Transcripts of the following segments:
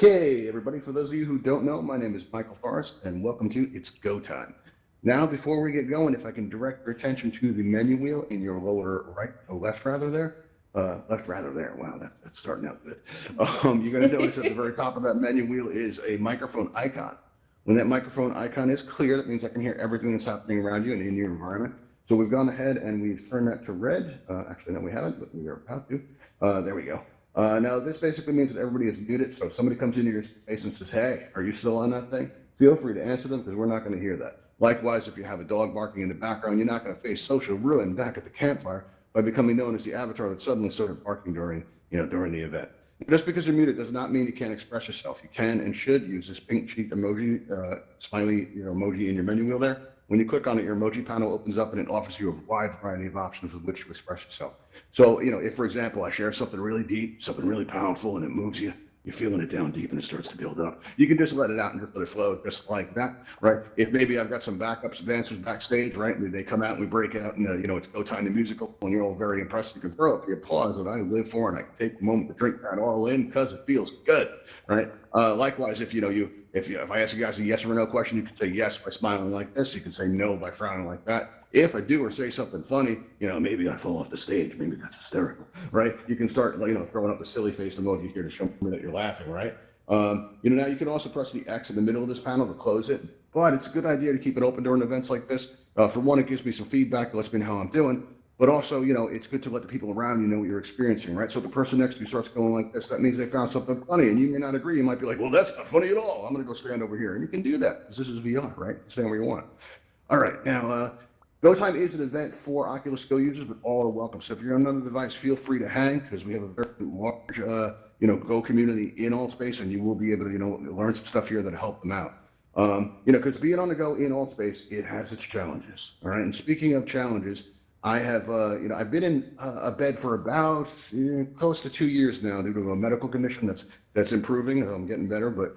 Okay, everybody, for those of you who don't know, my name is Michael Forrest, and welcome to It's Go Time. Now, before we get going, if I can direct your attention to the menu wheel in your lower right, or left rather there, wow, that's starting out good. You're going to notice at the very top of that menu wheel is a microphone icon. When that microphone icon is clear, that means I can hear everything that's happening around you and in your environment. So we've gone ahead and we've turned that to red. Actually, no, we haven't, but we are about to. There we go. Now, this basically means that everybody is muted. So if somebody comes into your space and says, hey, are you still on that thing? Feel free to answer them because we're not going to hear that. Likewise, if you have a dog barking in the background, you're not going to face social ruin back at the campfire by becoming known as the avatar that suddenly started barking during the event. Just because you're muted does not mean you can't express yourself. You can and should use this pink cheek emoji, smiley emoji in your menu wheel there. When you click on it, your emoji panel opens up and it offers you a wide variety of options with which to express yourself. So, if, for example, I share something really deep, something really powerful, and it moves you, you're feeling it down deep and it starts to build up. You can just let it out and just let it flow just like that, right? If maybe I've got some backups, dancers backstage, right? And they come out and we break out and, it's Go Time the musical and you're all very impressed. You can throw up the applause that I live for and I can take a moment to drink that all in because it feels good, right? Likewise, if I ask you guys a yes or no question, you can say yes by smiling like this. You can say no by frowning like that. If I do or say something funny, maybe I fall off the stage. Maybe that's hysterical, right? You can start, throwing up a silly face emoji here to show me that you're laughing, right? Now you can also press the X in the middle of this panel to close it, but it's a good idea to keep it open during events like this. For one, it gives me some feedback, it lets me know how I'm doing, but also, it's good to let the people around you know what you're experiencing, right? So if the person next to you starts going like this, that means they found something funny, and you may not agree. You might be like, well, that's not funny at all. I'm going to go stand over here. And you can do that because this is VR, right? Stand where you want. All right, now, Go Time is an event for Oculus Go users, but all are welcome. So if you're on another device, feel free to hang because we have a very large, Go community in Altspace, and you will be able to, learn some stuff here that'll help them out. Because being on the go in Altspace, it has its challenges. All right, and speaking of challenges, I have, I've been in a bed for about close to 2 years now due to a medical condition that's improving. I'm getting better, but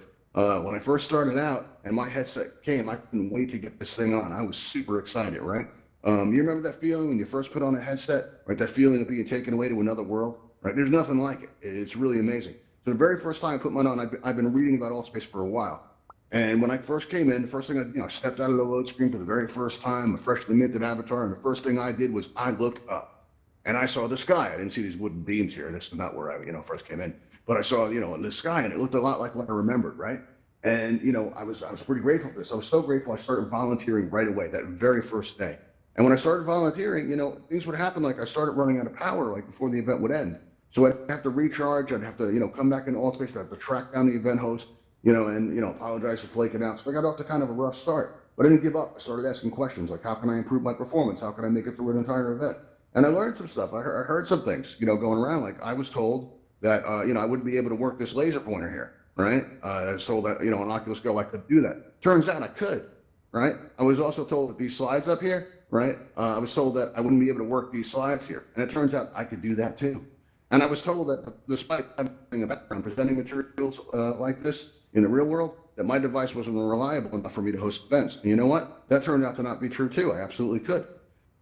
when I first started out and my headset came, I couldn't wait to get this thing on. I was super excited, right? You remember that feeling when you first put on a headset, right? That feeling of being taken away to another world, right? There's nothing like it. It's really amazing. So the very first time I put mine on, I've been reading about Altspace for a while. And when I first came in, the first thing I stepped out of the load screen for the very first time, a freshly minted avatar, and the first thing I did was I looked up and I saw the sky. I didn't see these wooden beams here. That's not where I, first came in. But I saw, in the sky, and it looked a lot like what I remembered, right? And I was pretty grateful for this. I was so grateful. I started volunteering right away that very first day. And when I started volunteering, things would happen. Like I started running out of power, like before the event would end. So I'd have to recharge. I'd have to, come back into Altspace. I'd have to track down the event host, and apologize for flaking out. So I got off to kind of a rough start, but I didn't give up. I started asking questions like, how can I improve my performance? How can I make it through an entire event? And I learned some stuff. I heard some things, going around. Like I was told that, I wouldn't be able to work this laser pointer here. Right? I was told that, on Oculus Go, I could do that. Turns out I could, right? I was also told that these slides up here, right? I was told that I wouldn't be able to work these slides here. And it turns out I could do that too. And I was told that despite having a background presenting materials like this in the real world, that my device wasn't reliable enough for me to host events. And you know what? That turned out to not be true too. I absolutely could.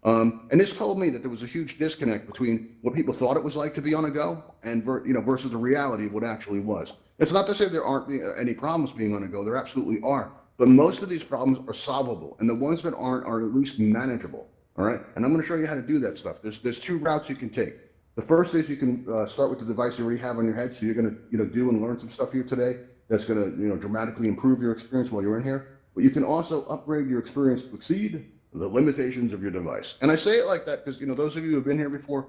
And this told me that there was a huge disconnect between what people thought it was like to be on a go and versus the reality of what actually was. It's not to say there aren't any problems being on a go. There absolutely are. But most of these problems are solvable, and the ones that aren't are at least manageable. All right. And I'm going to show you how to do that stuff. There's two routes you can take. The first is you can start with the device you already have on your head. So you're going to do and learn some stuff here today that's going to dramatically improve your experience while you're in here. But you can also upgrade your experience to exceed the limitations of your device. And I say it like that because those of you who have been here before,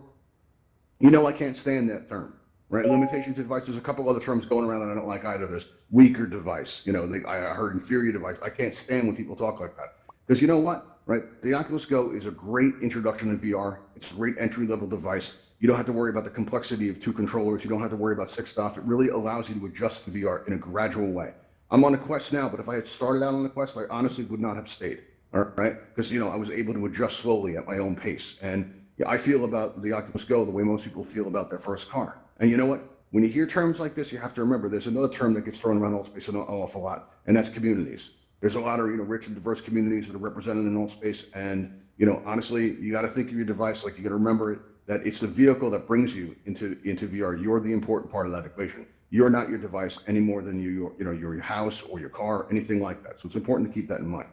I can't stand that term. Right, limitations of device. There's a couple other terms going around that I don't like either. There's weaker device. I heard inferior device. I can't stand when people talk like that because you know what? Right, the Oculus Go is a great introduction to VR. It's a great entry-level device. You don't have to worry about the complexity of 2 controllers. You don't have to worry about 6 stuff. It really allows you to adjust to VR in a gradual way. I'm on a Quest now, but if I had started out on the Quest, I honestly would not have stayed. All right, because I was able to adjust slowly at my own pace, and yeah, I feel about the Oculus Go the way most people feel about their first car. And you know what? When you hear terms like this, you have to remember there's another term that gets thrown around Altspace an awful lot, and that's communities. There's a lot of rich and diverse communities that are represented in Altspace, and honestly, you got to think of your device like you got to remember it, that it's the vehicle that brings you into VR. You're the important part of that equation. You're not your device any more than your house or your car, anything like that. So it's important to keep that in mind.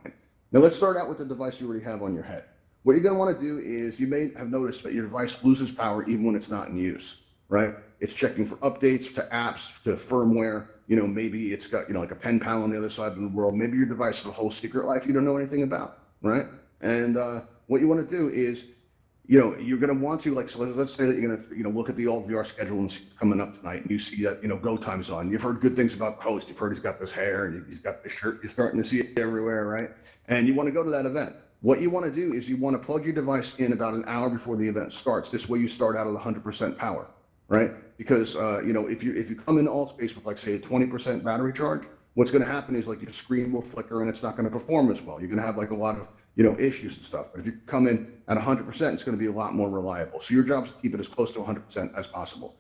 Now let's start out with the device you already have on your head. What you're going to want to do is, you may have noticed that your device loses power even when it's not in use, right? It's checking for updates to apps, to firmware. Maybe it's got, like a pen pal on the other side of the world. Maybe your device has a whole secret life you don't know anything about, right? And what you want to do is, you're going to want to, like, so let's say that you're going to, look at the alt VR schedule and see what's coming up tonight, and you see that, Go Time's on. You've heard good things about the host. You've heard he's got this hair and he's got this shirt. You're starting to see it everywhere, right? And you want to go to that event. What you want to do is you want to plug your device in about an hour before the event starts. This way you start out at 100% power, right? Because, if you come into Altspace with, like, say, a 20% battery charge, what's going to happen is, like, your screen will flicker and it's not going to perform as well. You're going to have, like, a lot of issues and stuff. But if you come in at 100%, it's going to be a lot more reliable. So your job is to keep it as close to 100% as possible.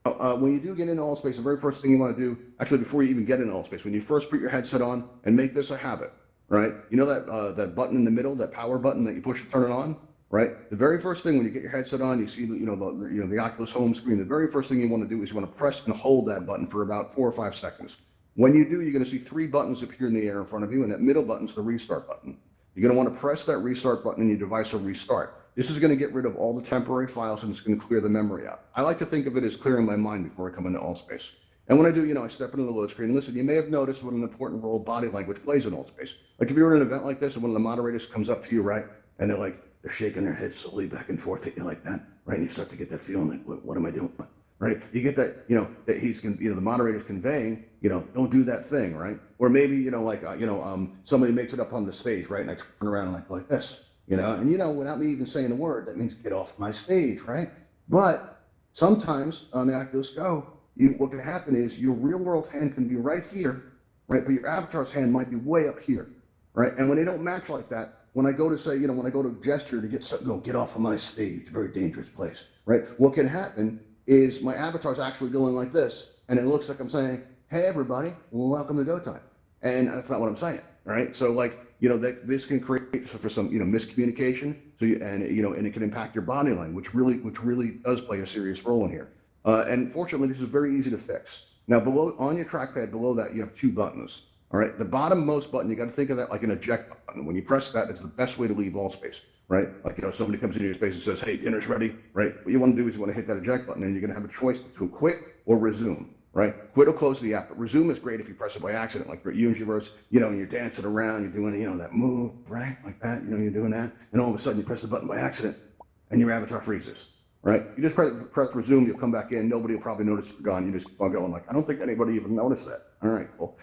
When you do get into Altspace, the very first thing you want to do, actually before you even get into Altspace, when you first put your headset on, and make this a habit, right? That button in the middle, that power button that you push to turn it on, right? The very first thing when you get your headset on, you see the Oculus home screen. The very first thing you want to do is you want to press and hold that button for about 4 or 5 seconds. When you do, you're going to see 3 buttons appear in the air in front of you, and that middle button is the restart button. You're going to want to press that restart button and your device will restart. This is going to get rid of all the temporary files and it's going to clear the memory out. I like to think of it as clearing my mind before I come into Altspace. And when I do, I step into the load screen. And listen, you may have noticed what an important role body language plays in Altspace. Like if you're at an event like this and one of the moderators comes up to you, right, and they're shaking their head slowly back and forth at you like that, right, and you start to get that feeling like, what am I doing? Right? You get that, that he's, the moderator's conveying, don't do that thing, right? Or maybe, somebody makes it up on the stage, right? And I turn around and like this, and without me even saying a word, that means get off my stage, right? But sometimes on the Oculus Go, what can happen is your real world hand can be right here, right? But your avatar's hand might be way up here, right? And when they don't match like that, when I go to say, when I go to gesture to get off of my stage, it's a very dangerous place, right? What can happen is my avatar's actually going like this, and it looks like I'm saying, hey, everybody, welcome to Go Time. And that's not what I'm saying, right? So this can create for some, miscommunication. So and it can impact your body language, which really does play a serious role in here. And fortunately, this is very easy to fix. Now, on your trackpad below that, you have 2 buttons. All right, the bottom-most button, you got to think of that like an eject button. When you press that, it's the best way to leave Altspace, right? Like, somebody comes into your space and says, hey, dinner's ready, right? What you want to do is you want to hit that eject button, and you're going to have a choice between quit or resume, right? Quit will close the app, but resume is great if you press it by accident, like you and Reverse, and you're dancing around, you're doing, that move, right? Like that, you're doing that, and all of a sudden you press the button by accident, and your avatar freezes, right? You just press resume, you'll come back in, nobody will probably notice you're gone, you just keep on going, like, I don't think anybody even noticed that. All right, cool.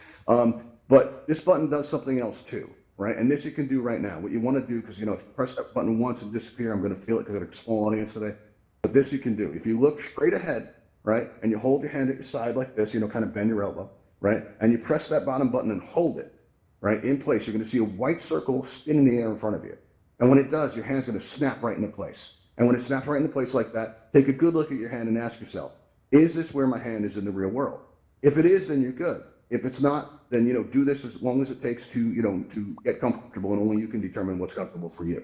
But this button does something else too, right? And this you can do right now. What you want to do, because if you press that button once and disappear, I'm going to feel it because it's a small audience today. But this you can do. If you look straight ahead, right, and you hold your hand at your side like this, kind of bend your elbow, right, and you press that bottom button and hold it, right, in place, you're going to see a white circle spin in the air in front of you. And when it does, your hand's going to snap right into place. And when it snaps right into place like that, take a good look at your hand and ask yourself, is this where my hand is in the real world? If it is, then you're good. If it's not, then do this as long as it takes to get comfortable, and only you can determine what's comfortable for you.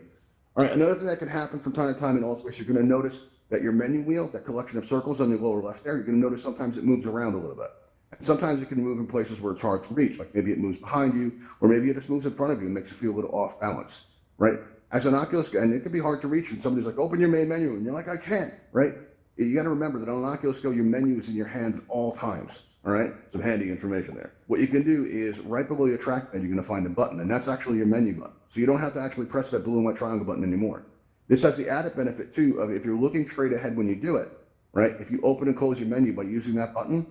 All right, another thing that can happen from time to time in Altspace, you're going to notice that your menu wheel, that collection of circles on the lower left there, you're going to notice sometimes it moves around a little bit. And sometimes it can move in places where it's hard to reach, like maybe it moves behind you, or maybe it just moves in front of you and makes you feel a little off balance, right? As an Oculus, and it can be hard to reach, and somebody's like, open your main menu, and you're like, I can't, right? You got to remember that on an Oculus Go, your menu is in your hand at all times. All right, some handy information there. What you can do is right below your trackpad, you're going to find a button, and that's actually your menu button. So you don't have to actually press that blue and white triangle button anymore. This has the added benefit too of if you're looking straight ahead when you do it, right? If you open and close your menu by using that button,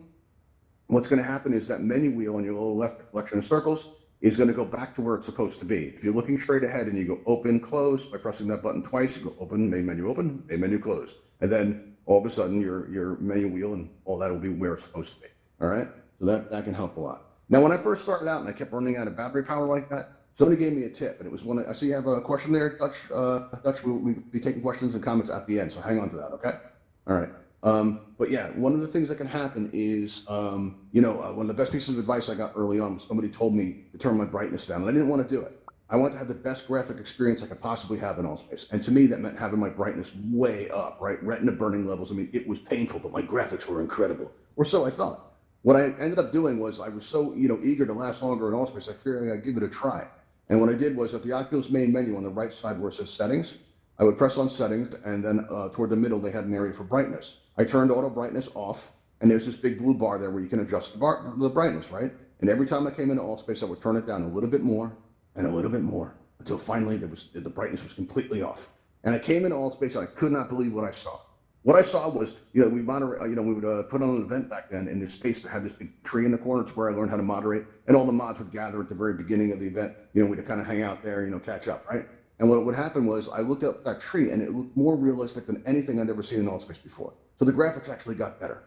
what's going to happen is that menu wheel on your lower left collection of circles is going to go back to where it's supposed to be. If you're looking straight ahead and you go open, close by pressing that button twice, you go open, main menu, close, and then all of a sudden your menu wheel and all that will be where it's supposed to be. All right, so that can help a lot. Now, when I first started out and I kept running out of battery power like that, somebody gave me a tip, and it was one. I see you have a question there, Dutch. Dutch, we'll be taking questions and comments at the end, so hang on to that, okay? All right. But yeah, one of the things that can happen is, one of the best pieces of advice I got early on was somebody told me to turn my brightness down, and I didn't want to do it. I wanted to have the best graphic experience I could possibly have in Altspace, and to me, that meant having my brightness way up, right? Retina burning levels. I mean, it was painful, but my graphics were incredible, or so I thought. What I ended up doing was I was so eager to last longer in Altspace, I figured I'd give it a try. And what I did was at the Oculus main menu on the right side where it says settings, I would press on settings, and then toward the middle, they had an area for brightness. I turned auto brightness off, and there's this big blue bar there where you can adjust the brightness, right? And every time I came into Altspace, I would turn it down a little bit more and a little bit more until finally the brightness was completely off. And I came into Altspace, and I could not believe what I saw. What I saw was, we would put on an event back then in this space that had this big tree in the corner. It's where I learned how to moderate, and all the mods would gather at the very beginning of the event. We'd kind of hang out there, catch up, right? And what would happen was I looked up that tree, and it looked more realistic than anything I'd ever seen in Altspace before. So the graphics actually got better.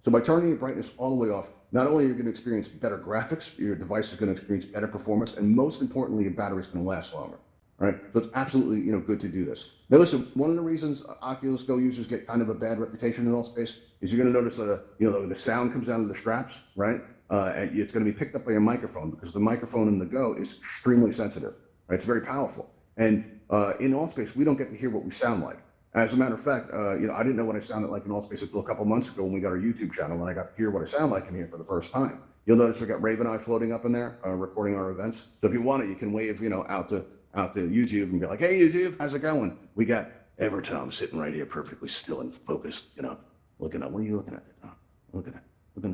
So by turning your brightness all the way off, not only are you going to experience better graphics, your device is going to experience better performance, and most importantly, your battery is going to last longer. Right, so it's absolutely good to do this. Now, listen, one of the reasons Oculus Go users get kind of a bad reputation in Altspace is you're going to notice the sound comes out of the straps, right? And it's going to be picked up by your microphone because the microphone in the Go is extremely sensitive. Right, it's very powerful, and in Altspace we don't get to hear what we sound like. As a matter of fact, I didn't know what I sounded like in Altspace until a couple months ago when we got our YouTube channel, and I got to hear what I sound like in here for the first time. You'll notice we got Raven Eye floating up in there, recording our events. So if you want it, you can wave, out to YouTube and be like, "Hey YouTube, how's it going?" We got Evertom sitting right here, perfectly still and focused, looking up. What are you looking at? Looking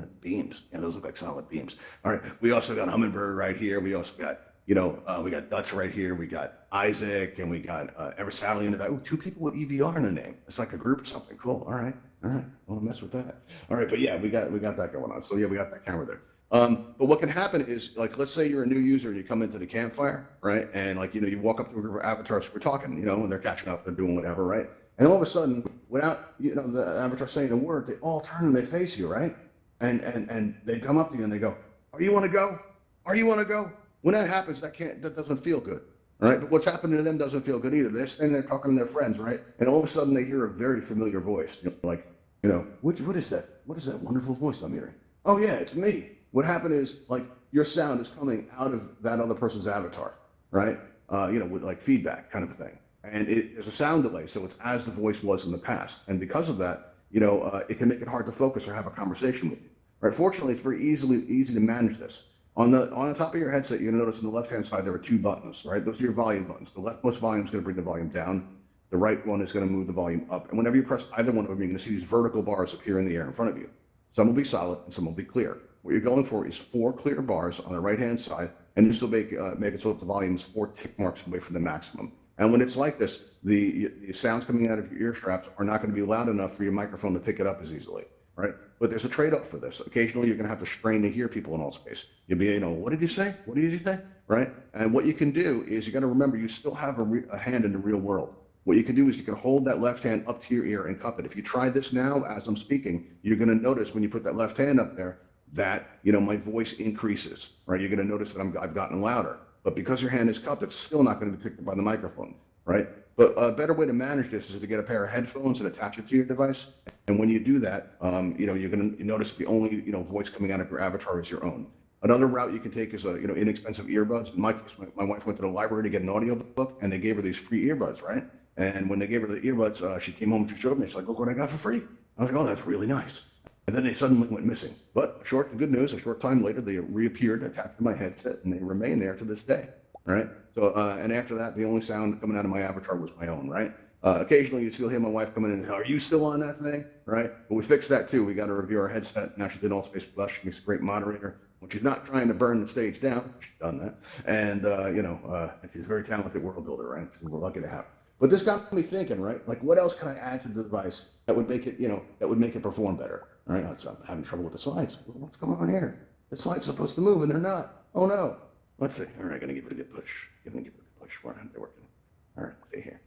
at beams. Yeah, those look like solid beams. All right. We also got Hummingbird right here. We also got, we got Dutch right here. We got Isaac, and we got Eversally in the back. Ooh, two people with EVR in the name. It's like a group or something. Cool. All right. I want to mess with that. All right, but yeah, we got that going on. So yeah, we got that camera there. But what can happen is, like, let's say you're a new user and you come into the campfire, right? And you walk up to a group of avatars, we're talking, and they're catching up, they're doing whatever, right? And all of a sudden, without, the avatar saying a word, they all turn and they face you, right? And they come up to you and they go, "Oh, you want to go? Are you want to go?" When that happens, that doesn't feel good, right? But what's happening to them doesn't feel good either. They're standing there talking to their friends, right? And all of a sudden they hear a very familiar voice, what is that? What is that wonderful voice I'm hearing? Oh yeah, it's me. What happened is, your sound is coming out of that other person's avatar, right? With feedback kind of thing. And there's a sound delay, so it's as the voice was in the past. And because of that, it can make it hard to focus or have a conversation with you, right? Fortunately, it's very easy to manage this. On the top of your headset, you're gonna notice on the left-hand side, there are two buttons, right? Those are your volume buttons. The leftmost volume is gonna bring the volume down. The right one is gonna move the volume up. And whenever you press either one of them, you're gonna see these vertical bars appear in the air in front of you. Some will be solid and some will be clear. What you're going for is 4 clear bars on the right-hand side, and this will make it so that the volume is 4 tick marks away from the maximum. And when it's like this, the sounds coming out of your ear straps are not going to be loud enough for your microphone to pick it up as easily, right? But there's a trade-off for this. Occasionally, you're going to have to strain to hear people in Altspace. You'll be, "What did you say? What did you say?" Right? And what you can do is you got to remember you still have a hand in the real world. What you can do is you can hold that left hand up to your ear and cup it. If you try this now as I'm speaking, you're going to notice when you put that left hand up there that my voice increases, right? You're going to notice that I've gotten louder. But because your hand is cupped, it's still not going to be picked up by the microphone, right? But a better way to manage this is to get a pair of headphones and attach it to your device. And when you do that, you're going to notice the only voice coming out of your avatar is your own. Another route you can take is inexpensive earbuds. In my case, my wife went to the library to get an audio book, and they gave her these free earbuds, right? And when they gave her the earbuds, she came home and she showed me. She's like, "Look what I got for free." I was like, "Oh, that's really nice." And then they suddenly went missing. But good news, a short time later, they reappeared attached to my headset, and they remain there to this day, right? So, and after that, the only sound coming out of my avatar was my own, right? Occasionally, you still hear my wife coming in and, "Are you still on that thing?" Right? But we fixed that too. We got to review our headset. Now she's in Altspace Plus. She's a great moderator. When she's not trying to burn the stage down, she's done that. And, she's a very talented world builder, right? So we're lucky to have her. But this got me thinking, right? What else can I add to the device that would make it, perform better? All right, I'm having trouble with the slides. What's going on here? The slides are supposed to move and they're not. Oh no. Let's see. All right, gonna give it a good push. Give it a good push. Why aren't they working? All right, see here.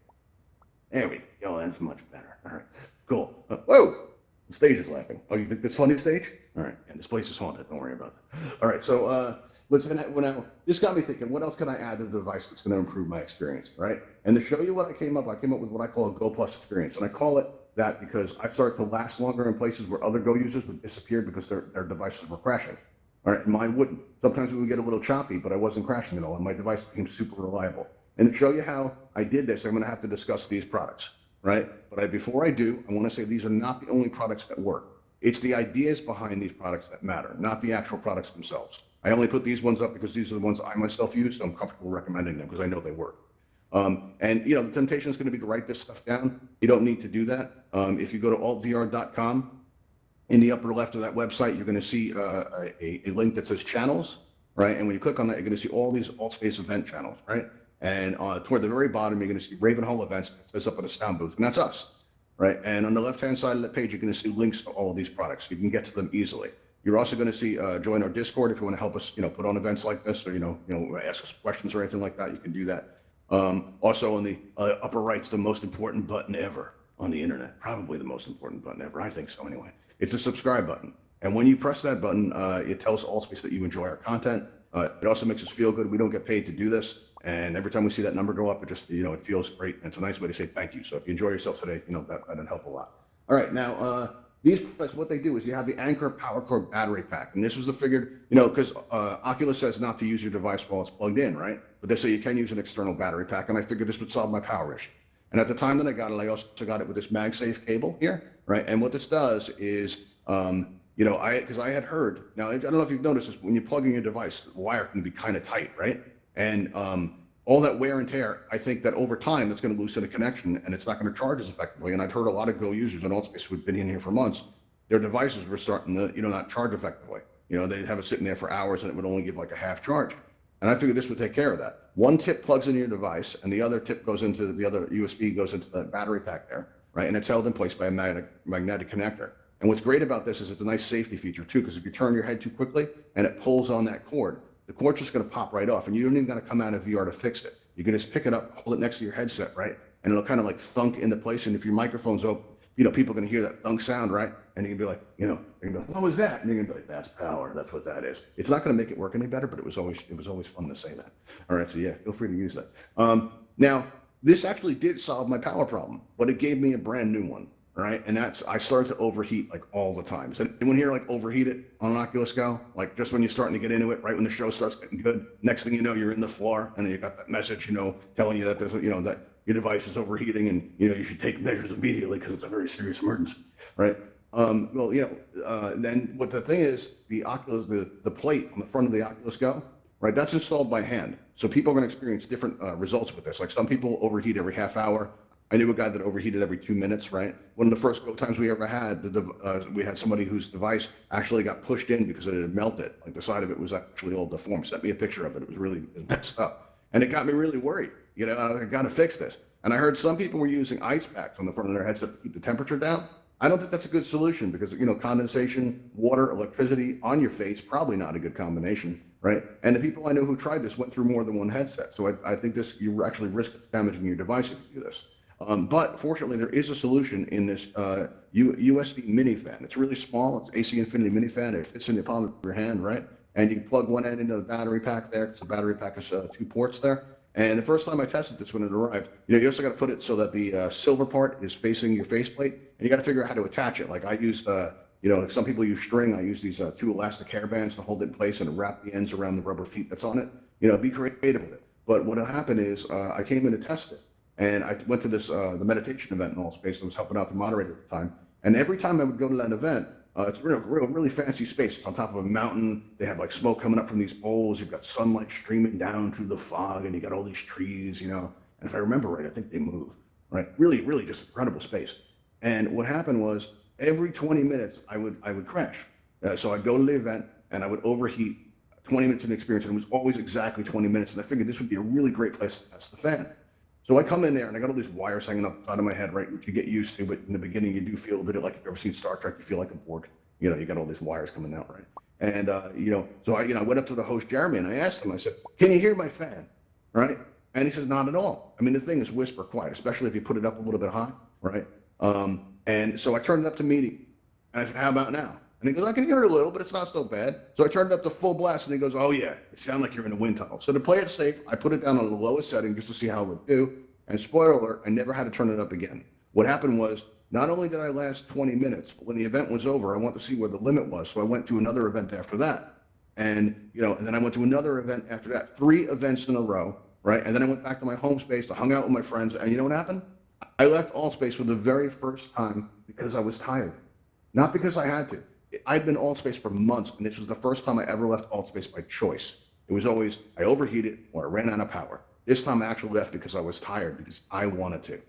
There we go. That's much better. All right, cool. Whoa! The stage is laughing. Oh, you think that's funny, stage? All right. And this place is haunted. Don't worry about that. All right. So this got me thinking, what else can I add to the device that's going to improve my experience, right? And to show you what I came up with what I call a Go Plus experience. And I call it that because I started to last longer in places where other Go users would disappear because their devices were crashing. All right, and mine wouldn't. Sometimes we would get a little choppy, but I wasn't crashing at all, and my device became super reliable. And to show you how I did this, I'm going to have to discuss these products, right? But before I do, I want to say these are not the only products that work. It's the ideas behind these products that matter, not the actual products themselves. I only put these ones up because these are the ones I myself use, so I'm comfortable recommending them because I know they work. And the temptation is going to be to write this stuff down. You don't need to do that. If you go to altvr.com, in the upper left of that website, you're going to see a link that says channels, right? And when you click on that, you're going to see all these Altspace event channels, right? And toward the very bottom, you're going to see Ravenhall events. It says up at a sound booth, and that's us, right? And on the left-hand side of the page, you're going to see links to all of these products. You can get to them easily. You're also going to see join our Discord if you want to help us, put on events like this, or ask us questions or anything like that. You can do that. Also on the upper right's the most important button ever on the internet. Probably the most important button ever. I think so anyway. It's a subscribe button. And when you press that button, it tells Altspace that you enjoy our content. It also makes us feel good. We don't get paid to do this. And every time we see that number go up, it just, it feels great. And it's a nice way to say thank you. So if you enjoy yourself today, that'd help a lot. All right. Now, these products, what they do is you have the Anker Power Cord battery pack. And this was the figured, because Oculus says not to use your device while it's plugged in, right? But they say you can use an external battery pack. And I figured this would solve my power issue. And at the time that I got it, I also got it with this MagSafe cable here, right? And what this does is, because I had heard, now I don't know if you've noticed this, when you plug in your device, the wire can be kind of tight, right? And all that wear and tear, I think that over time, that's going to loosen the connection and it's not going to charge as effectively. And I've heard a lot of Go users in Altspace who've been in here for months, their devices were starting to, not charge effectively. They'd have it sitting there for hours and it would only give like a half charge. And I figured this would take care of that. One tip plugs into your device and the other tip goes into the other USB goes into the battery pack there, right? And it's held in place by a magnetic connector. And what's great about this is it's a nice safety feature too, because if you turn your head too quickly and it pulls on that cord, the cord's just going to pop right off and you don't even got to come out of VR to fix it. You can just pick it up, hold it next to your headset, right? And it'll kind of like thunk into place. And if your microphone's open, people are going to hear that thunk sound, right? And you can be like, what was that? And you're going to be like, that's power. That's what that is. It's not going to make it work any better, but it was always fun to say that. All right. So yeah, feel free to use that. Now this actually did solve my power problem, but it gave me a brand new one. Right. And I started to overheat like all the time. So anyone here like overheat it on Oculus Go? Like just when you're starting to get into it, right when the show starts getting good, next thing you know, you're in the floor and then you got that message, telling you that there's, that your device is overheating and, you should take measures immediately because it's a very serious emergency. Right. Then what the thing is, the Oculus, the plate on the front of the Oculus Go, right, that's installed by hand. So people are going to experience different results with this. Like some people overheat every half hour. I knew a guy that overheated every 2 minutes, right? One of the first Go times we ever had, we had somebody whose device actually got pushed in because it had melted. Like the side of it was actually all deformed. Sent me a picture of it. It was really messed up. And it got me really worried. I got to fix this. And I heard some people were using ice packs on the front of their headset to keep the temperature down. I don't think that's a good solution because, condensation, water, electricity on your face, probably not a good combination, right? And the people I know who tried this went through more than one headset. So I think you actually risk damaging your device if you do this. But fortunately, there is a solution in this USB mini fan. It's really small. It's AC Infinity mini fan. It fits in the palm of your hand, right? And you can plug one end into the battery pack there because the battery pack has 2 ports there. And the first time I tested this when it arrived, you also got to put it so that the silver part is facing your faceplate, and you got to figure out how to attach it. Like I used, some people use string. I use these 2 elastic hairbands to hold it in place and wrap the ends around the rubber feet that's on it. Be creative with it. But what happened is I came in to test it. And I went to this the meditation event in Altspace. I was helping out the moderator at the time. And every time I would go to that event, it's a really fancy space. It's on top of a mountain. They have like smoke coming up from these bowls. You've got sunlight streaming down through the fog, and you got all these trees, And if I remember right, I think they move. Right? Really, really just incredible space. And what happened was every 20 minutes I would crash. So I'd go to the event and I would overheat. 20 minutes of experience, and it was always exactly 20 minutes. And I figured this would be a really great place to test the fan. So I come in there and I got all these wires hanging up the side of my head, right, which you get used to, but in the beginning you do feel a bit like if you've ever seen Star Trek, you feel like a Borg. You got all these wires coming out, right? And, so I went up to the host, Jeremy, and I asked him, I said, can you hear my fan, right? And he says, not at all. I mean, the thing is whisper quiet, especially if you put it up a little bit high, right? And so I turned it up to medium. And I said, how about now? And he goes, I can hear it a little, but it's not so bad. So I turned it up to full blast, and he goes, oh yeah, it sounds like you're in a wind tunnel. So to play it safe, I put it down on the lowest setting just to see how it would do. And spoiler alert, I never had to turn it up again. What happened was, not only did I last 20 minutes, but when the event was over, I wanted to see where the limit was. So I went to another event after that. And, and then I went to another event after that, 3 events in a row, right? And then I went back to my home space to hang out with my friends. And you know what happened? I left Altspace for the very first time because I was tired. Not because I had to. I'd been Altspace for months, and this was the first time I ever left Altspace by choice. It was always, I overheated or I ran out of power. This time I actually left because I was tired, because I wanted to.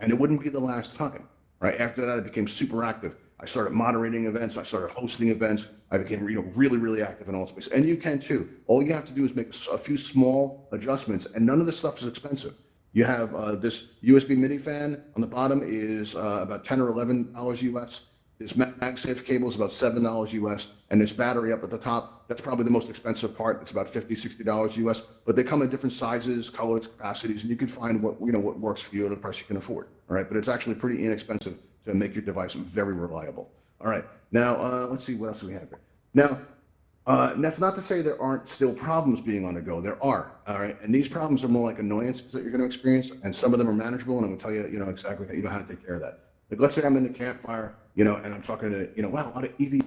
And it wouldn't be the last time, right? After that, I became super active. I started moderating events. I started hosting events. I became really, really active in Altspace. And you can too. All you have to do is make a few small adjustments, and none of this stuff is expensive. You have this USB MIDI fan on the bottom is about $10 or $11 US. This MagSafe cable is about $7 US, and this battery up at the top, that's probably the most expensive part. It's about $50, $60 US, but they come in different sizes, colors, capacities, and you can find what works for you at a price you can afford. All right, but it's actually pretty inexpensive to make your device very reliable. All right, now let's see what else we have here. Now, that's not to say there aren't still problems being on the go. There are, all right, and these problems are more like annoyances that you're going to experience, and some of them are manageable, and I'm going to tell you, exactly how to take care of that. Like, let's say I'm in the campfire, and I'm talking to, wow, a lot of EV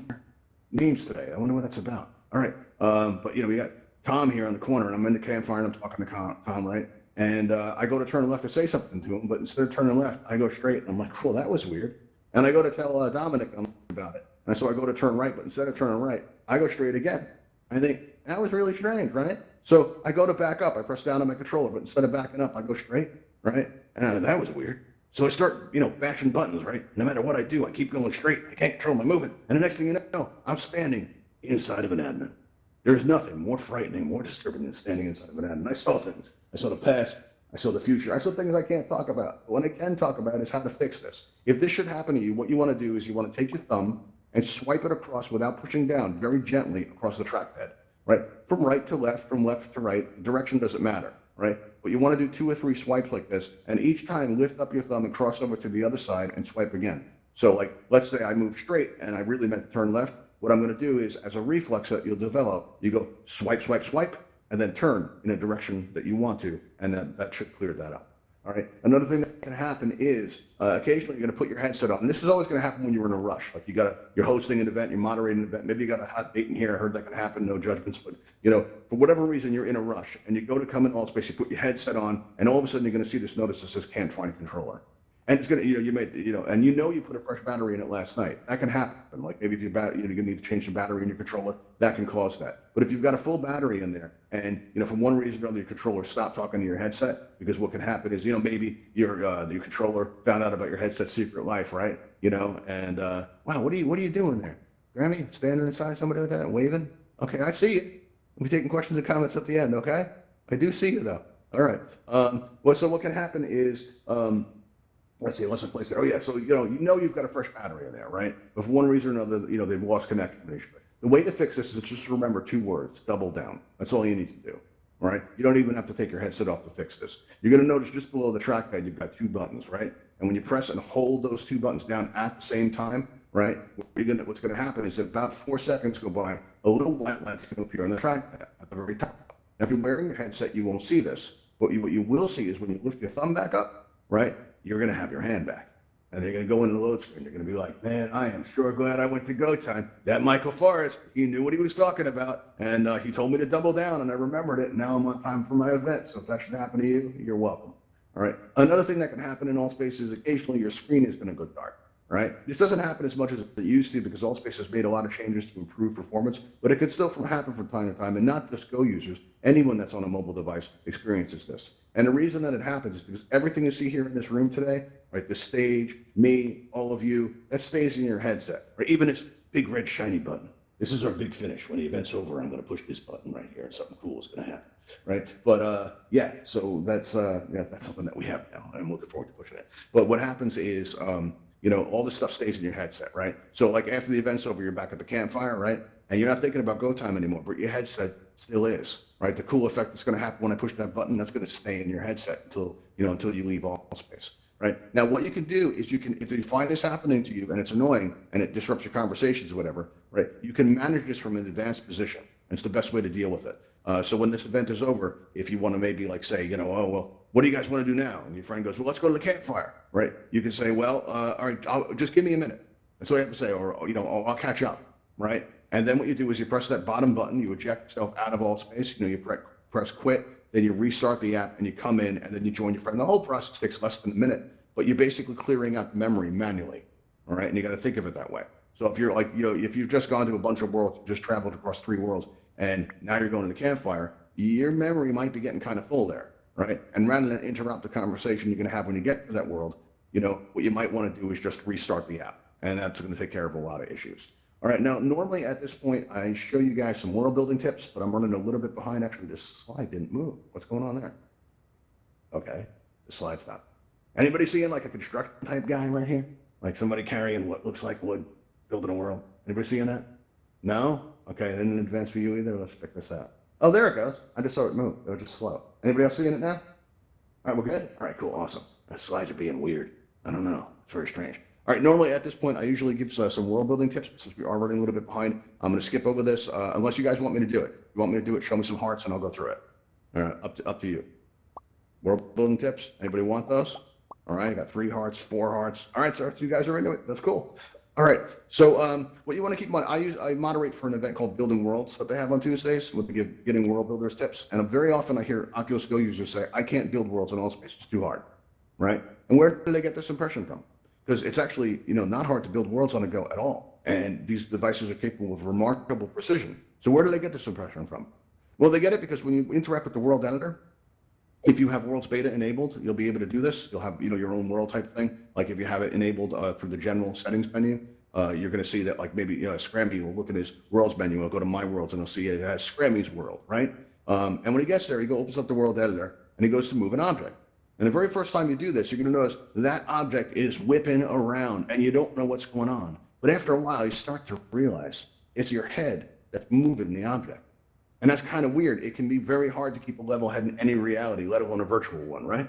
names today. I wonder what that's about. All right. But, we got Tom here on the corner, and I'm in the campfire, and I'm talking to Tom, right? And I go to turn left to say something to him, but instead of turning left, I go straight. And I'm like, well, that was weird. And I go to tell Dominic about it. And so I go to turn right, but instead of turning right, I go straight again. I think, that was really strange, right? So I go to back up. I press down on my controller, but instead of backing up, I go straight, right? And that was weird. So I start, bashing buttons, right? No matter what I do, I keep going straight. I can't control my movement. And the next thing you know, I'm standing inside of an admin. There's nothing more frightening, more disturbing than standing inside of an admin. I saw things. I saw the past. I saw the future. I saw things I can't talk about. But what I can talk about is how to fix this. If this should happen to you, what you want to do is you want to take your thumb and swipe it across without pushing down, very gently across the trackpad, right? From right to left, from left to right. Direction doesn't matter, right? But you want to do 2 or 3 swipes like this, and each time lift up your thumb and cross over to the other side and swipe again. So like, let's say I move straight and I really meant to turn left. What I'm going to do is, as a reflex that you'll develop, you go swipe, swipe, swipe, and then turn in a direction that you want to, and that should clear that up. All right. Another thing that can happen is occasionally you're going to put your headset on. And this is always going to happen when you're in a rush. Like you're hosting an event, you're moderating an event. Maybe you got a hot date in here. I heard that can happen. No judgments, but for whatever reason you're in a rush and you go to come in Altspace, you put your headset on, and all of a sudden you're going to see this notice that says can't find controller. And it's going to, and you put a fresh battery in it last night. That can happen. Like maybe if you're going to need to change the battery in your controller, that can cause that. But if you've got a full battery in there and, for one reason or another, your controller stopped talking to your headset, because what can happen is, maybe your controller found out about your headset's secret life, right? And, wow, what are you doing there? Grammy, standing inside somebody like that and waving? Okay, I see you. We'll be taking questions and comments at the end, okay? I do see you though. All right. So what can happen is, let's see, let's replace it. Oh yeah, so you've got a fresh battery in there, right? But for one reason or another, they've lost connection. The way to fix this is just remember 2 words: double down. That's all you need to do. All right? You don't even have to take your headset off to fix this. You're going to notice just below the trackpad, you've got 2 buttons, right? And when you press and hold those 2 buttons down at the same time, right? What's going to happen is about 4 seconds go by, a little white light is going to appear on the trackpad at the very top. Now, if you're wearing your headset, you won't see this. But what you will see is when you lift your thumb back up, right? You're going to have your hand back. And you're going to go into the load screen. You're going to be like, man, I am sure glad I went to Go Time. That Michael Forrest, he knew what he was talking about. And he told me to double down, and I remembered it. And now I'm on time for my event. So if that should happen to you, you're welcome. All right. Another thing that can happen in Altspace is occasionally your screen is going to go dark. Right? This doesn't happen as much as it used to because Altspace has made a lot of changes to improve performance, but it could still happen from time to time, and not just Go users. Anyone that's on a mobile device experiences this. And the reason that it happens is because everything you see here in this room today, right, the stage, me, all of you, that stays in your headset, right? Even this big red shiny button. This is our big finish. When the event's over, I'm going to push this button right here, and something cool is going to happen, right? But yeah, so that's something that we have now. I'm looking forward to pushing it. But what happens is, all this stuff stays in your headset, right? So like after the event's over, you're back at the campfire, right? And you're not thinking about Go Time anymore, but your headset still is, right? The cool effect that's going to happen when I push that button, that's going to stay in your headset until you leave Altspace. right? Now, what you can do is you can, if you find this happening to you and it's annoying and it disrupts your conversations or whatever, right? You can manage this from an advanced position. It's the best way to deal with it. So when this event is over, if you want to maybe like say, oh, well, what do you guys want to do now? And your friend goes, well, let's go to the campfire, right? You can say, well, all right, just give me a minute. That's what you have to say, or, oh, I'll catch up, right? And then what you do is you press that bottom button, you eject yourself out of Altspace, you press quit, then you restart the app and you come in and then you join your friend. The whole process takes less than a minute, but you're basically clearing out the memory manually, all right? And you got to think of it that way. So if you're like, if you've just gone to a bunch of worlds, just traveled across 3 worlds, and now you're going to the campfire, your memory might be getting kind of full there, right? And rather than interrupt the conversation you're going to have when you get to that world, what you might want to do is just restart the app, and that's going to take care of a lot of issues. All right, now normally at this point, I show you guys some world building tips, but I'm running a little bit behind. Actually, this slide didn't move. What's going on there? Okay, the slide stopped. Anybody seeing like a construction type guy right here? Like somebody carrying what looks like wood, building a world. Anybody seeing that? No? Okay, then in advanced view either. Let's check this out. Oh, there it goes. I just saw it move. It was just slow. Anybody else seeing it now? All right, we're good? All right, cool, awesome. The slides are being weird. I don't know. It's very strange. All right, normally at this point, I usually give some world building tips. Since we are running a little bit behind, I'm going to skip over this unless you guys want me to do it. If you want me to do it, show me some hearts and I'll go through it. All right, up to you. World building tips. Anybody want those? All right, I got 3 hearts, 4 hearts. All right, so you guys are into it. That's cool. All right, so what you want to keep in mind, I moderate for an event called Building Worlds that they have on Tuesdays with getting world builders tips. And very often I hear Oculus Go users say, I can't build worlds in Altspace, it's too hard, right? And where do they get this impression from? Because it's actually, not hard to build worlds on a Go at all. And these devices are capable of remarkable precision. So where do they get this impression from? Well, they get it because when you interact with the world editor, if you have Worlds Beta enabled, you'll be able to do this. You'll have, your own world type thing. Like if you have it enabled through the general settings menu, you're going to see that like maybe Scramby will look at his worlds menu. He'll go to My Worlds and he'll see it has Scrammy's world, right? And when he gets there, he opens up the world editor and he goes to move an object. And the very first time you do this, you're going to notice that object is whipping around and you don't know what's going on. But after a while, you start to realize it's your head that's moving the object. And that's kind of weird. It can be very hard to keep a level head in any reality, let alone a virtual one, right?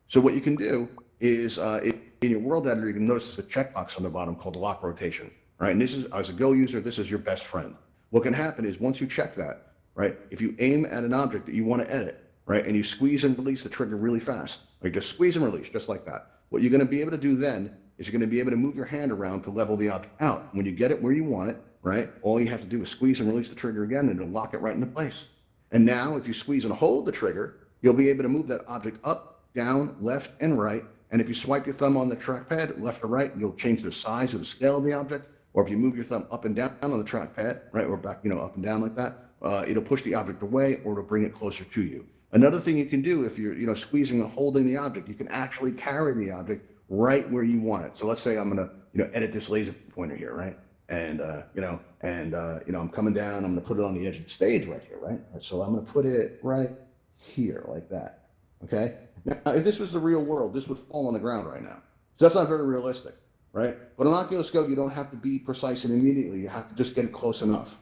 So what you can do is in your world editor, you can notice there's a checkbox on the bottom called lock rotation, right? And this is, as a Go user, this is your best friend. What can happen is once you check that, right, if you aim at an object that you want to edit, right, and you squeeze and release the trigger really fast, like just squeeze and release, just like that. What you're going to be able to do then is you're going to be able to move your hand around to level the object out. When you get it where you want it, right, all you have to do is squeeze and release the trigger again and it'll lock it right into place. And now if you squeeze and hold the trigger, you'll be able to move that object up, down, left, and right. And if you swipe your thumb on the trackpad, left or right, you'll change the size or the scale of the object. Or if you move your thumb up and down on the trackpad, right, or back, up and down like that, it'll push the object away or it'll bring it closer to you. Another thing you can do if you're, squeezing and holding the object, you can actually carry the object right where you want it. So let's say I'm going to, edit this laser pointer here, right? And, I'm coming down, I'm going to put it on the edge of the stage right here, right? So I'm going to put it right here like that, okay? Now, if this was the real world, this would fall on the ground right now. So that's not very realistic, right? But on Oculus Go, you don't have to be precise and immediately. You have to just get it close enough.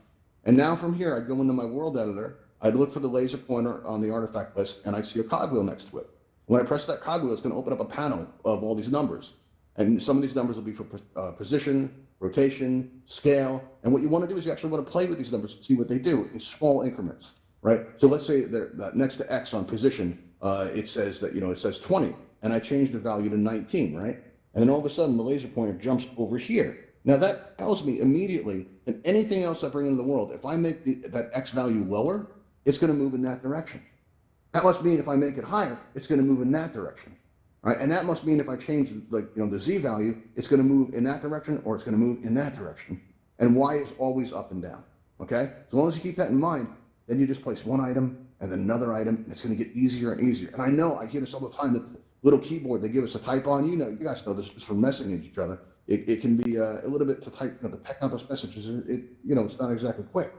And now from here, I'd go into my world editor, I'd look for the laser pointer on the artifact list, and I see a cogwheel next to it. When I press that cogwheel, it's going to open up a panel of all these numbers. And some of these numbers will be for position, rotation, scale. And what you want to do is you actually want to play with these numbers, see what they do in small increments, right? So let's say next to X on position, it says that, it says 20, and I change the value to 19, right? And then all of a sudden the laser pointer jumps over here. Now that tells me immediately that anything else I bring into the world, if I make that X value lower, it's going to move in that direction. That must mean if I make it higher, it's going to move in that direction. Right? And that must mean if I change the Z value, it's going to move in that direction or it's going to move in that direction. And Y is always up and down. Okay? As long as you keep that in mind, then you just place one item and then another item, and it's going to get easier and easier. And I know I hear this all the time, that the little keyboard they give us to type on, you guys know this is from messing with each other. It can be a little bit to type, to peck out those messages. It's not exactly quick.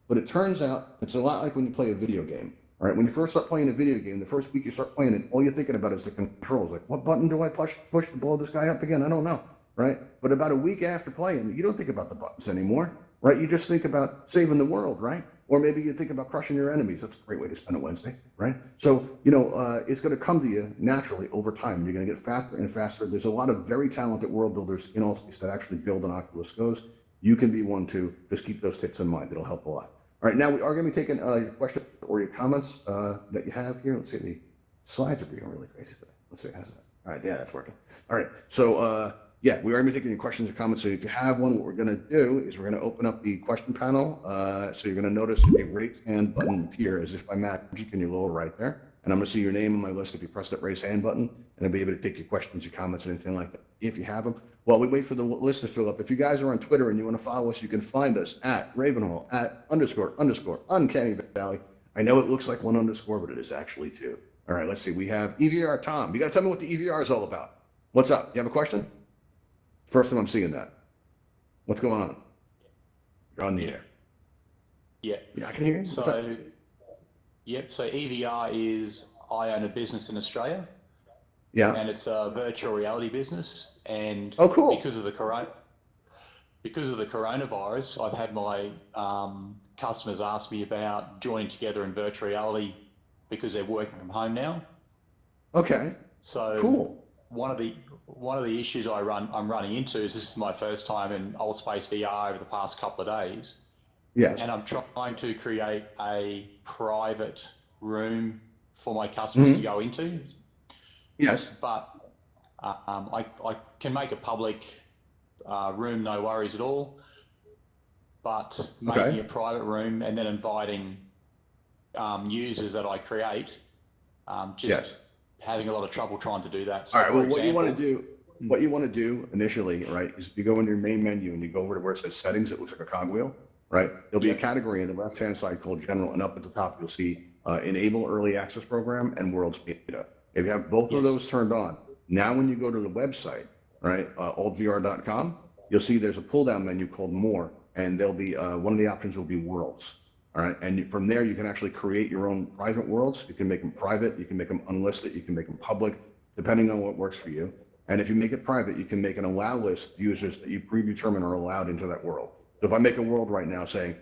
But it turns out it's a lot like when you play a video game. All right, when you first start playing a video game, the first week you start playing it, all you're thinking about is the controls. Like, what button do I push to blow this guy up again? I don't know, right? But about a week after playing, you don't think about the buttons anymore, right? You just think about saving the world, right? Or maybe you think about crushing your enemies. That's a great way to spend a Wednesday, right? So, it's going to come to you naturally over time. You're going to get faster and faster. There's a lot of very talented world builders in Altspace that actually build on Oculus Go's. You can be one too. Just keep those tips in mind. It'll help a lot. All right, now we are going to be taking your questions or your comments that you have here. Let's see, the slides are being really crazy today. Let's see, how's that? All right, yeah, that's working. All right, so yeah, we are going to be taking your questions or comments. So if you have one, what we're going to do is we're going to open up the question panel. So you're going to notice a raise hand button appear as if by magic in your lower right there. And I'm going to see your name on my list if you press that raise hand button, and I'll be able to take your questions, your comments, or anything like that if you have them. While we wait for the list to fill up, if you guys are on Twitter and you want to follow us, you can find us at Ravenhall, at _ Uncanny Valley. I know it looks like one underscore, but it is actually two. All right, let's see. We have EVR Tom. You got to tell me what the EVR is all about. What's up? You have a question? First time I'm seeing that. What's going on? You're on the air. Yeah. Yeah, I can hear you. So, yep. So EVR is, I own a business in Australia. Yeah. And it's a virtual reality business. And oh, cool. Because of the coronavirus, I've had my customers ask me about joining together in virtual reality because they're working from home now. Okay. So cool. One of the issues I'm running into is this is my first time in AltspaceVR over the past couple of days. Yes. And I'm trying to create a private room for my customers to go into. Yes. But I can make a public room, no worries at all. But making a private room and then inviting users that I create, having a lot of trouble trying to do that. So all right. Well, what you want to do initially, right, is if you go into your main menu and you go over to where it says settings, it looks like a cogwheel, right? There'll be a category in the left-hand side called general, and up at the top you'll see enable early access program and world's beta. If you have both of those turned on, now when you go to the website, right, altvr.com, you'll see there's a pull-down menu called more, and there'll be one of the options will be worlds. All right, and from there you can actually create your own private worlds. You can make them private, you can make them unlisted, you can make them public, depending on what works for you. And if you make it private, you can make an allow list of users that you predetermine are allowed into that world. So if I make a world right now saying,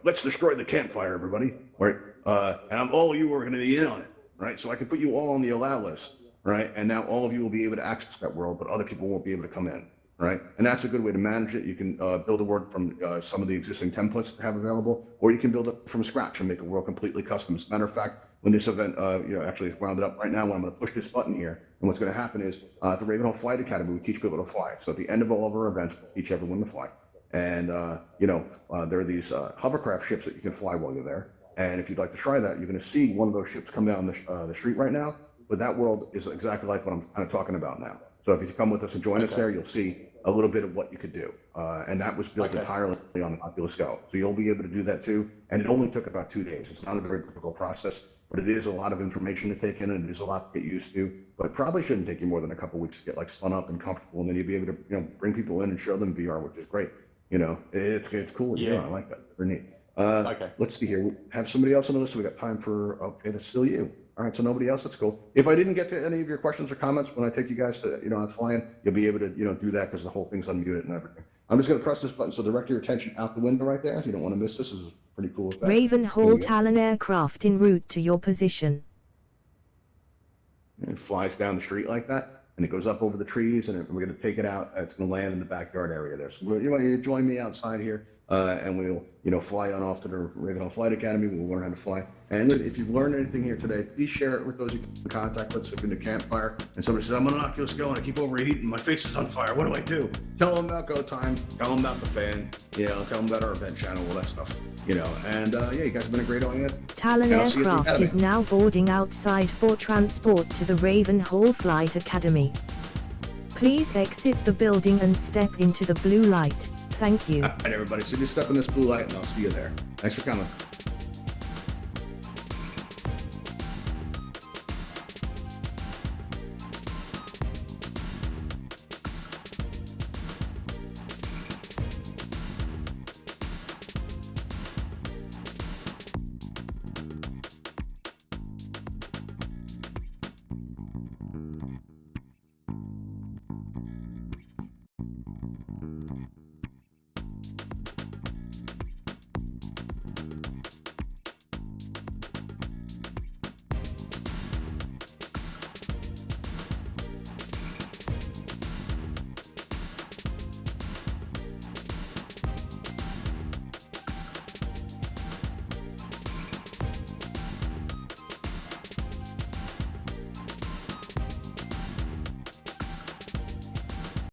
let's destroy the campfire, everybody, right? And all of you are going to be in on it, right? So I can put you all on the allow list, right? And now all of you will be able to access that world, but other people won't be able to come in. Right, and that's a good way to manage it. You can build a world from some of the existing templates that have available, or you can build it from scratch and make a world completely custom. As a matter of fact, when this event, actually is wound up right now, when I'm going to push this button here, and what's going to happen is at the Ravenhall Flight Academy, we teach people to fly. So at the end of all of our events, we teach everyone to fly. And there are these hovercraft ships that you can fly while you're there. And if you'd like to try that, you're going to see one of those ships come down the street right now. But that world is exactly like what I'm kind of talking about now. So if you come with us and join us there, you'll see a little bit of what you could do. And that was built entirely on the Oculus Go. So you'll be able to do that too. And it only took about 2 days. It's not a very difficult process, but it is a lot of information to take in and it is a lot to get used to. But it probably shouldn't take you more than a couple of weeks to get spun up and comfortable. And then you'll be able to bring people in and show them VR, which is great. It's cool. Yeah, I like that. Very neat. Let's see here. We have somebody else on the list. So we got time for, okay, that's still you. All right, so nobody else, that's cool. If I didn't get to any of your questions or comments when I take you guys to, on flying, you'll be able to, do that because the whole thing's unmuted and everything. I'm just going to press this button, so direct your attention out the window right there. If you don't want to miss this, is a pretty cool effect. Ravenhall Talon aircraft en route to your position. And it flies down the street like that, and it goes up over the trees, and we're going to take it out. It's going to land in the backyard area there. So you want to join me outside here, and we'll, fly on off to the Ravenhall Flight Academy. We'll learn how to fly. And if you've learned anything here today, please share it with those you can contact with. So if you're in the campfire and somebody says, I'm on an Oculus Go and I keep overheating, my face is on fire, what do I do? Tell them about Go Time, tell them about the fan, tell them about our event channel, all that stuff. And you guys have been a great audience. Talon aircraft is now boarding outside for transport to the Ravenhall Flight Academy. Please exit the building and step into the blue light. Thank you. All right, everybody. So just step in this blue light and I'll see you there. Thanks for coming.